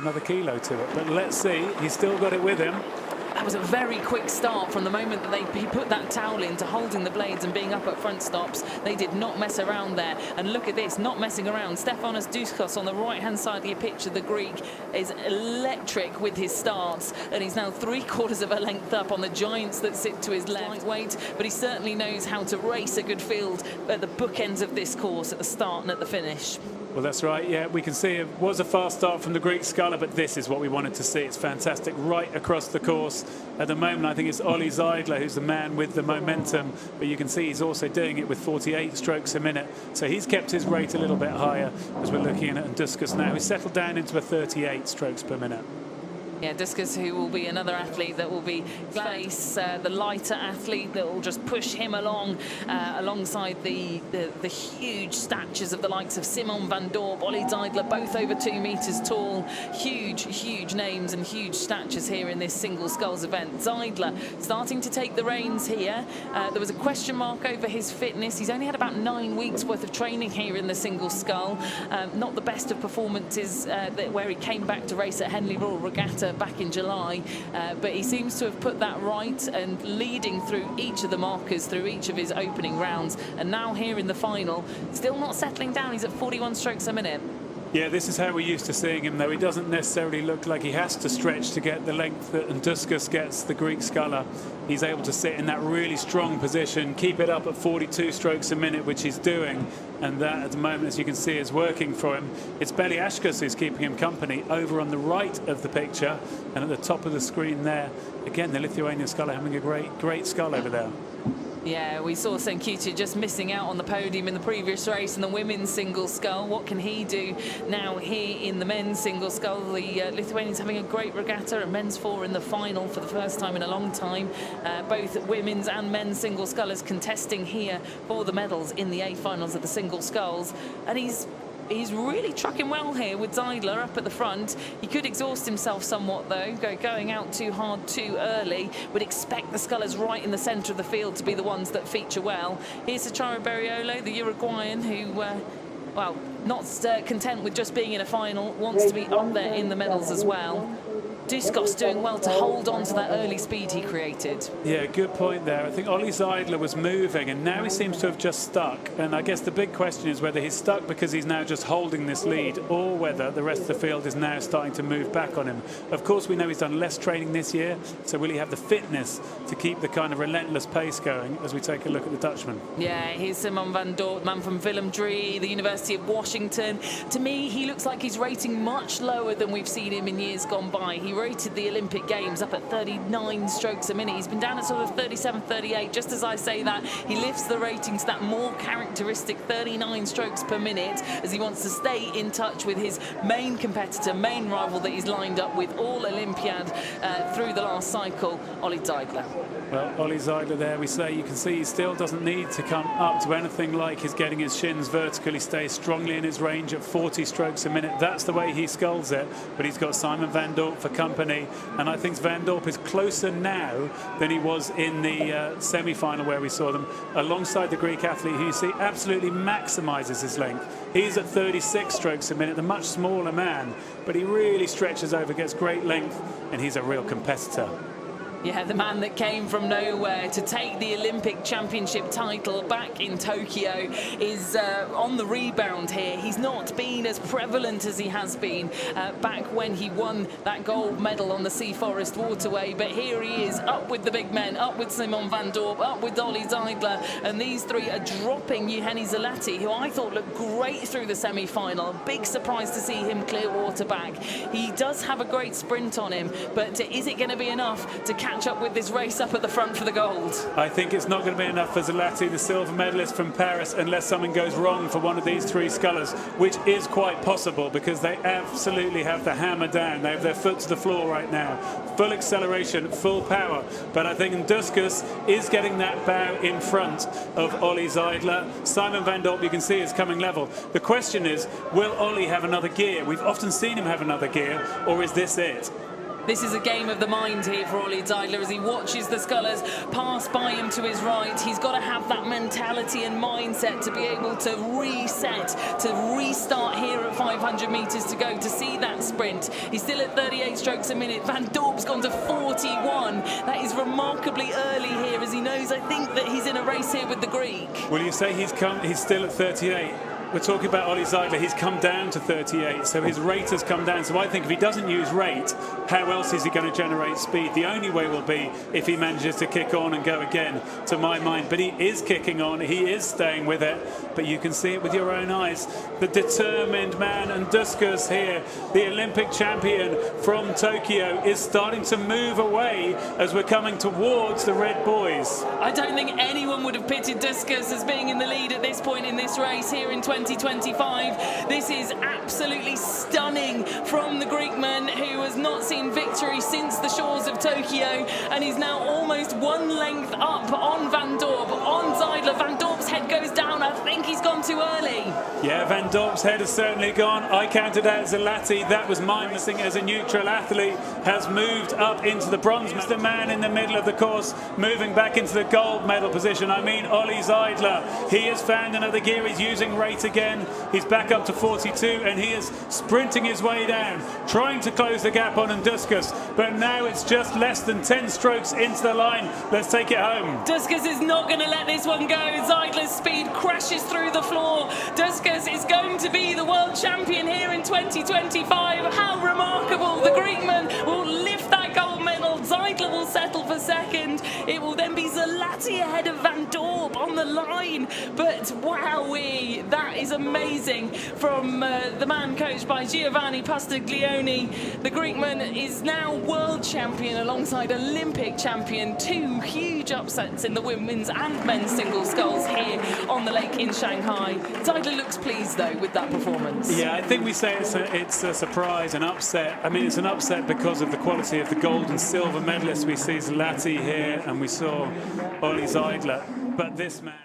another kilo to it. But let's see, he's still got it with him. That was a very quick start from the moment that he put that towel into holding the blades and being up at front stops. They did not mess around there. And look at this, not messing around. Stefanos Douskos on the right-hand side of your picture, the Greek, is electric with his starts. And he's now 3/4 of a length up on the giants that sit to his left. Lightweight, but he certainly knows how to race a good field at the bookends of this course, at the start and at the finish. Well, that's right. Yeah, we can see it was a fast start from the Greek sculler, but this is what we wanted to see. It's fantastic right across the course. At the moment, I think it's Ollie Zeidler who's the man with the momentum, but you can see he's also doing it with 48 strokes a minute. So he's kept his rate a little bit higher as we're looking at Douskos now. He's settled down into a 38 strokes per minute. Yeah, Douskos, who will be another athlete that will be face the lighter athlete that will just push him along alongside the huge statures of the likes of Simon van Dorp, Ollie Zeidler, both over 2 meters tall. Huge names and huge statures here in this single sculls event. Zeidler starting to take the reins here. There was a question mark over his fitness. He's only had about 9 weeks worth of training here in the single scull. Not the best of performances where he came back to race at Henley Royal Regatta back in July, but he seems to have put that right and leading through each of the markers, through each of his opening rounds, and now here in the final, still not settling down. He's at 41 strokes a minute. Yeah, this is how we're used to seeing him, though. He doesn't necessarily look like he has to stretch to get the length that Douskos gets, the Greek sculler. He's able to sit in that really strong position, keep it up at 42 strokes a minute, which he's doing. And that, at the moment, as you can see, is working for him. It's Beliashkas who's keeping him company over on the right of the picture. And at the top of the screen there, again, the Lithuanian sculler having a great scull over there. Yeah, we saw Senkytu just missing out on the podium in the previous race in the women's single scull. What can he do now here in the men's single scull? The Lithuanians having a great regatta, a men's 4 in the final for the first time in a long time. Both women's and men's single scullers contesting here for the medals in the A finals of the single sculls. And he's really trucking well here with Zeidler up at the front. He could exhaust himself somewhat, though, going out too hard too early. Would expect the scullers right in the centre of the field to be the ones that feature well. Here's Sacharo Beriolo, the Uruguayan, who, well, not content with just being in a final, wants to be up there in the medals as well. Douskos doing well to hold on to that early speed he created. Yeah, good point there. I think Ollie Zeidler was moving and now he seems to have just stuck. And I guess the big question is whether he's stuck because he's now just holding this lead or whether the rest of the field is now starting to move back on him. Of course, we know he's done less training this year, so will he have the fitness to keep the kind of relentless pace going as we take a look at the Dutchman? Yeah, here's Simon van Dorp, man from Willem III, the University of Washington. To me, he looks like he's rating much lower than we've seen him in years gone by. He rated the Olympic Games up at 39 strokes a minute. He's been down at sort of 37, 38. Just as I say that, he lifts the rating to that more characteristic 39 strokes per minute as he wants to stay in touch with his main competitor, main rival that he's lined up with all Olympiad through the last cycle, Ollie Zeidler. Well, Ollie Zeidler there, we say, you can see he still doesn't need to come up to anything like his getting his shins vertical. He stays strongly in his range at 40 strokes a minute. That's the way he sculls it, but he's got Simon van Dorp for company. And I think Van Dorp is closer now than he was in the semi-final where we saw them, alongside the Greek athlete who you see absolutely maximises his length. He's at 36 strokes a minute, the much smaller man, but he really stretches over, gets great length, and he's a real competitor. Yeah, the man that came from nowhere to take the Olympic Championship title back in Tokyo is on the rebound here. He's not been as prevalent as he has been back when he won that gold medal on the Sea Forest Waterway. But here he is, up with the big men, up with Simon van Dorp, up with Ollie Zeidler. And these three are dropping Eugenii Zalati, who I thought looked great through the semi-final. Big surprise to see him clear water back. He does have a great sprint on him, but is it going to be enough to catch up with this race up at the front for the gold? I think it's not going to be enough for Zalati, the silver medalist from Paris, unless something goes wrong for one of these three scullers, which is quite possible because they absolutely have the hammer down. They have their foot to the floor right now. Full acceleration, full power. But I think Douskos is getting that bow in front of Ollie Zeidler. Simon van Dorp, you can see, is coming level. The question is, will Ollie have another gear? We've often seen him have another gear, or is this it? This is a game of the mind here for Ollie Zeidler as he watches the scullers pass by him to his right. He's got to have that mentality and mindset to be able to reset, to restart here at 500 metres to go, to see that sprint. He's still at 38 strokes a minute. Van Dorp's gone to 41. That is remarkably early here, as he knows, I think, that he's in a race here with the Greek. Will you say he's still at 38? We're talking about Ollie Zeidler. He's come down to 38, so his rate has come down. So I think if he doesn't use rate, how else is he going to generate speed? The only way will be if he manages to kick on and go again, to my mind. But he is kicking on. He is staying with it. But you can see it with your own eyes. The determined man, and Duskus here, the Olympic champion from Tokyo, is starting to move away as we're coming towards the red boys. I don't think anyone would have pitted Duskus as being in the lead at this point in this race here in 2025. This is absolutely stunning from the Greekman, who has not seen victory since the shores of Tokyo, and he's now almost one length up on Van Dorp, on Zeidler. Van Dorp's head goes down. I think he's gone too early. Yeah, Van Dorp's head has certainly gone. I counted out Zalati. That was my missing as a neutral athlete, has moved up into the bronze. It's the man in the middle of the course moving back into the gold medal position. I mean, Ollie Zeidler. He has found another gear. He's using rate again. He's back up to 42, and he is sprinting his way down, trying to close the gap on Duskus. But now it's just less than 10 strokes into the line. Let's take it home. Duskus is not going to let this one go. Zeidler's speed crashes through the floor. Duskus is going to be the world champion here in 2025. How remarkable. The Greekman will lift that gold medal. Zeidler will settle for second. It will then be Zalati ahead of Van Dorp on the line. But wowee, that is amazing from the man coached by Giovanni Pastiglione. The Greekman is now world champion alongside Olympic champion. Two huge upsets in the women's and men's single sculls here on the lake in Shanghai. Zeidler looks pleased though with that performance. Yeah, I think we say it's a surprise, an upset. I mean, it's an upset because of the quality of the gold and silver medalists. We see Zalati here and we saw Ollie Zeidler, but this man